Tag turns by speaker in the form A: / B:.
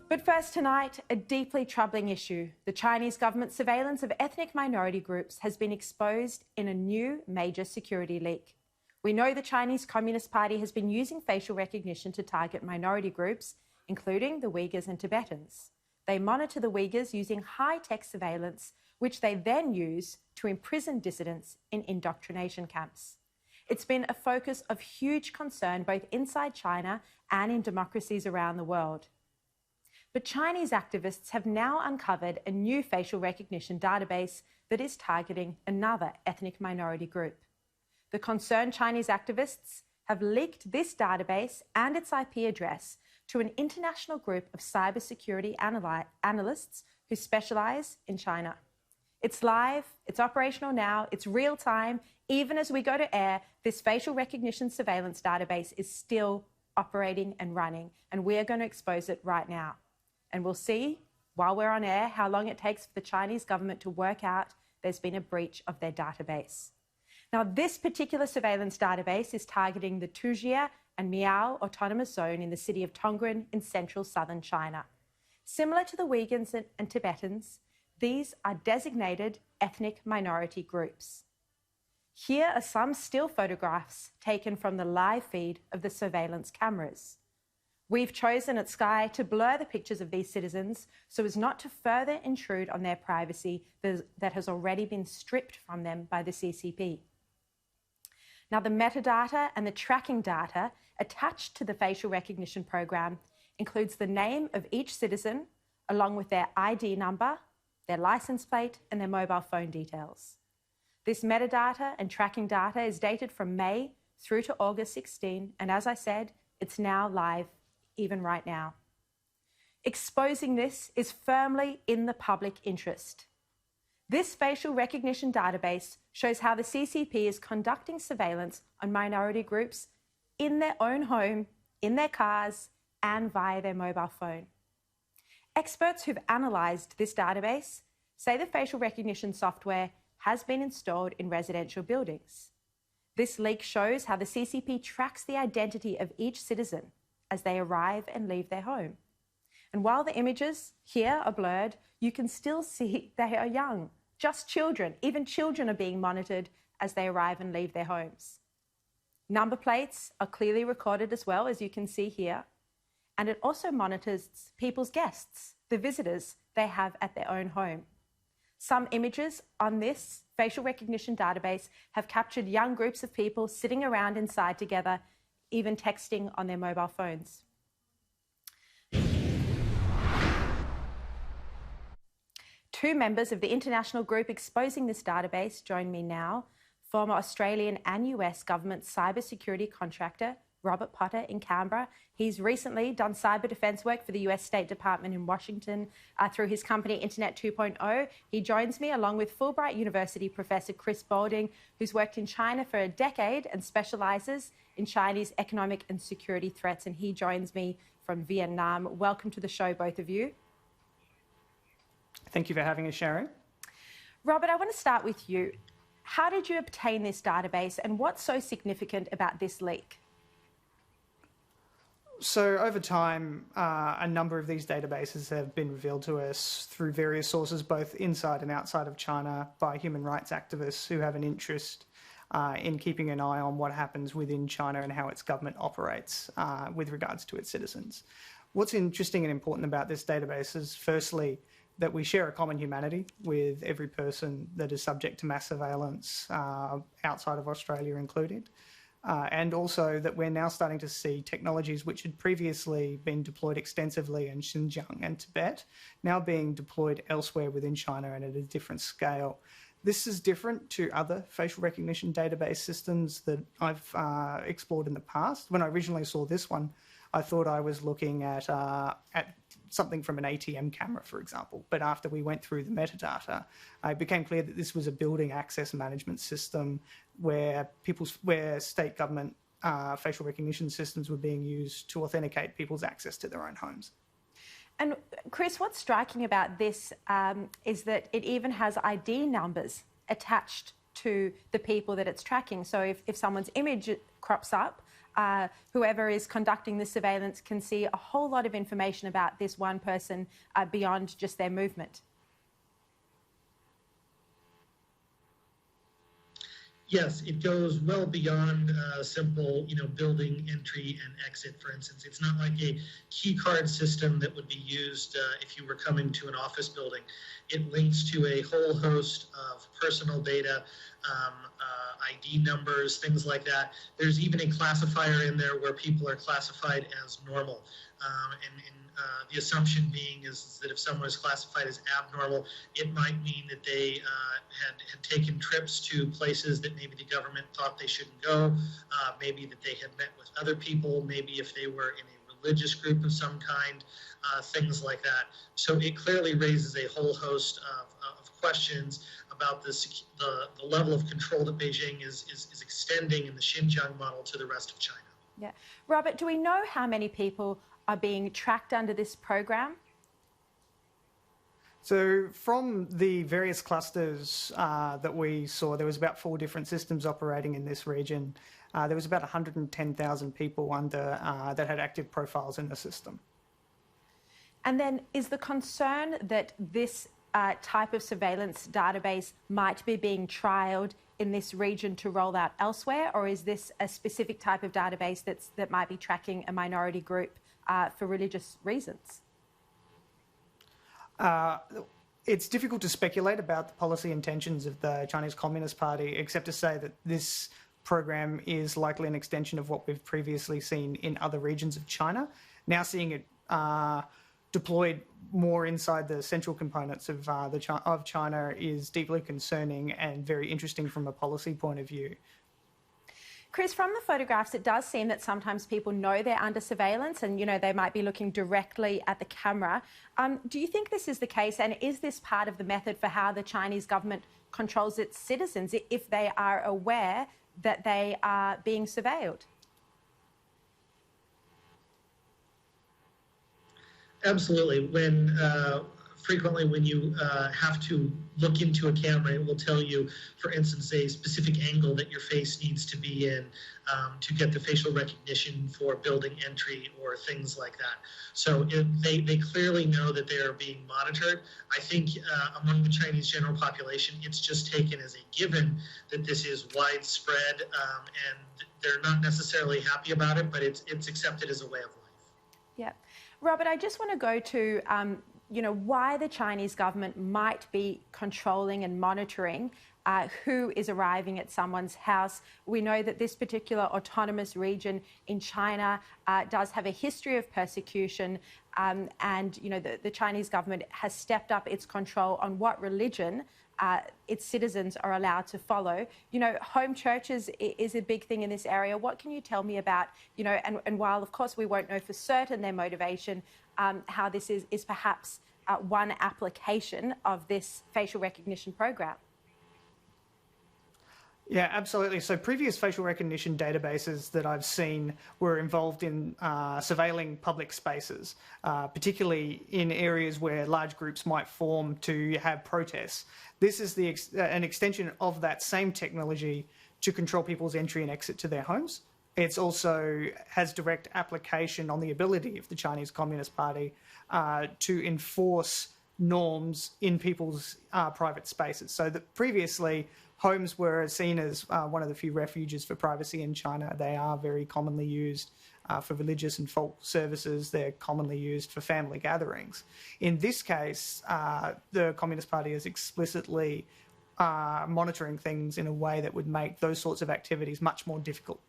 A: But first tonight, a deeply troubling issue. The Chinese government's surveillance of ethnic minority groups has been exposed in a new major security leak. We know the Chinese Communist Party has been using facial recognition to target minority groups, including the Uighurs and Tibetans. They monitor the Uighurs using high-tech surveillance, which they then use to imprison dissidents in indoctrination camps. It's been a focus of huge concern both inside China and in democracies around the world. But Chinese activists have now uncovered a new facial recognition database that is targeting another ethnic minority group. The concerned Chinese activists have leaked this database and its IP address to an international group of cybersecurity analysts who specialise in China. It's live, it's operational now, it's real time. Even as we go to air, this facial recognition surveillance database is still operating and running, and we are going to expose it right now. And we'll see, while we're on air, how long it takes for the Chinese government to work out there's been a breach of their database. Now, this particular surveillance database is targeting the Tujia and Miao autonomous zone in the city of Tongren in central southern China. Similar to the Uighurs and Tibetans, these are designated ethnic minority groups. Here are some still photographs taken from the live feed of the surveillance cameras. We've chosen at Sky to blur the pictures of these citizens so as not to further intrude on their privacy that has already been stripped from them by the CCP. Now, the metadata and the tracking data attached to the facial recognition program includes the name of each citizen along with their ID number, their license plate and their mobile phone details. This metadata and tracking data is dated from May through to August 16, and as I said, it's now live even right now. Exposing this is firmly in the public interest. This facial recognition database shows how the CCP is conducting surveillance on minority groups in their own home, in their cars, and via their mobile phone. Experts who've analysed this database say the facial recognition software has been installed in residential buildings. This leak shows how the CCP tracks the identity of each citizen as they arrive and leave their home. And while the images here are blurred, you can still see they are young, just children. Even children are being monitored as they arrive and leave their homes. Number plates are clearly recorded as well, as you can see here. And it also monitors people's guests, the visitors they have at their own home. Some images on this facial recognition database have captured young groups of people sitting around inside together, even texting on their mobile phones. Two members of the international group exposing this database join me now. Former Australian and US government cybersecurity contractor Robert Potter in Canberra. He's recently done cyber defence work for the US State Department in Washington through his company Internet 2.0. He joins me along with Fulbright University Professor Chris Balding, who's worked in China for a decade and specialises in Chinese economic and security threats. And he joins me from Vietnam. Welcome to the show, both of you.
B: Thank you for having us, Sharri.
A: Robert, I want to start with you. How did you obtain this database and what's so significant about this leak?
B: So over time, a number of these databases have been revealed to us through various sources, both inside and outside of China, by human rights activists who have an interest in keeping an eye on what happens within China and how its government operates with regards to its citizens. What's interesting and important about this database is, firstly, that we share a common humanity with every person that is subject to mass surveillance, outside of Australia included. And also that we're now starting to see technologies which had previously been deployed extensively in Xinjiang and Tibet, now being deployed elsewhere within China and at a different scale. This is different to other facial recognition database systems that I've explored in the past. When I originally saw this one, I thought I was looking at something from an ATM camera, for example. But after we went through the metadata, it became clear that this was a building access management system where state government facial recognition systems were being used to authenticate people's access to their own homes.
A: And Chris, what's striking about this is that it even has ID numbers attached to the people that it's tracking. So if someone's image crops up whoever is conducting the surveillance can see a whole lot of information about this one person beyond just their movement.
C: Yes, it goes well beyond simple, building entry and exit, for instance. It's not like a key card system that would be used if you were coming to an office building. It links to a whole host of personal data, ID numbers, things like that. There's even a classifier in there where people are classified as normal. The assumption being is that if someone is classified as abnormal, it might mean that they had taken trips to places that maybe the government thought they shouldn't go, maybe that they had met with other people, maybe if they were in a religious group of some kind, things like that. So it clearly raises a whole host of questions about the level of control that Beijing is extending in the Xinjiang model to the rest of China.
A: Yeah. Robert, do we know how many people are being tracked under this program?
B: So from the various clusters that we saw, there was about 4 different systems operating in this region. There was about 110,000 people under that had active profiles in the system.
A: And then is the concern that this type of surveillance database might be being trialled in this region to roll out elsewhere, or is this a specific type of database that might be tracking a minority group for religious reasons?
B: It's difficult to speculate about the policy intentions of the Chinese Communist Party, except to say that this program is likely an extension of what we've previously seen in other regions of China. Now seeing it deployed more inside the central components of China is deeply concerning and very interesting from a policy point of view.
A: Chris, from the photographs, it does seem that sometimes people know they're under surveillance and, they might be looking directly at the camera. Do you think this is the case, and is this part of the method for how the Chinese government controls its citizens if they are aware that they are being surveilled?
C: Absolutely. Frequently when you have to look into a camera, it will tell you, for instance, a specific angle that your face needs to be in to get the facial recognition for building entry or things like that. So they clearly know that they are being monitored. I think among the Chinese general population, it's just taken as a given that this is widespread, and they're not necessarily happy about it, but it's accepted as a way of life.
A: Yeah. Robert, I just want to go to why the Chinese government might be controlling and monitoring who is arriving at someone's house. We know that this particular autonomous region in China does have a history of persecution, and the Chinese government has stepped up its control on what religion its citizens are allowed to follow. Home churches is a big thing in this area. What can you tell me about, and while of course we won't know for certain their motivation, how this is perhaps one application of this facial recognition program?
B: Yeah, absolutely. So previous facial recognition databases that I've seen were involved in surveilling public spaces, particularly in areas where large groups might form to have protests. This is an extension of that same technology to control people's entry and exit to their homes. It also has direct application on the ability of the Chinese Communist Party to enforce norms in people's private spaces. So that previously, homes were seen as one of the few refuges for privacy in China. They are very commonly used for religious and folk services. They're commonly used for family gatherings. In this case, the Communist Party is explicitly monitoring things in a way that would make those sorts of activities much more difficult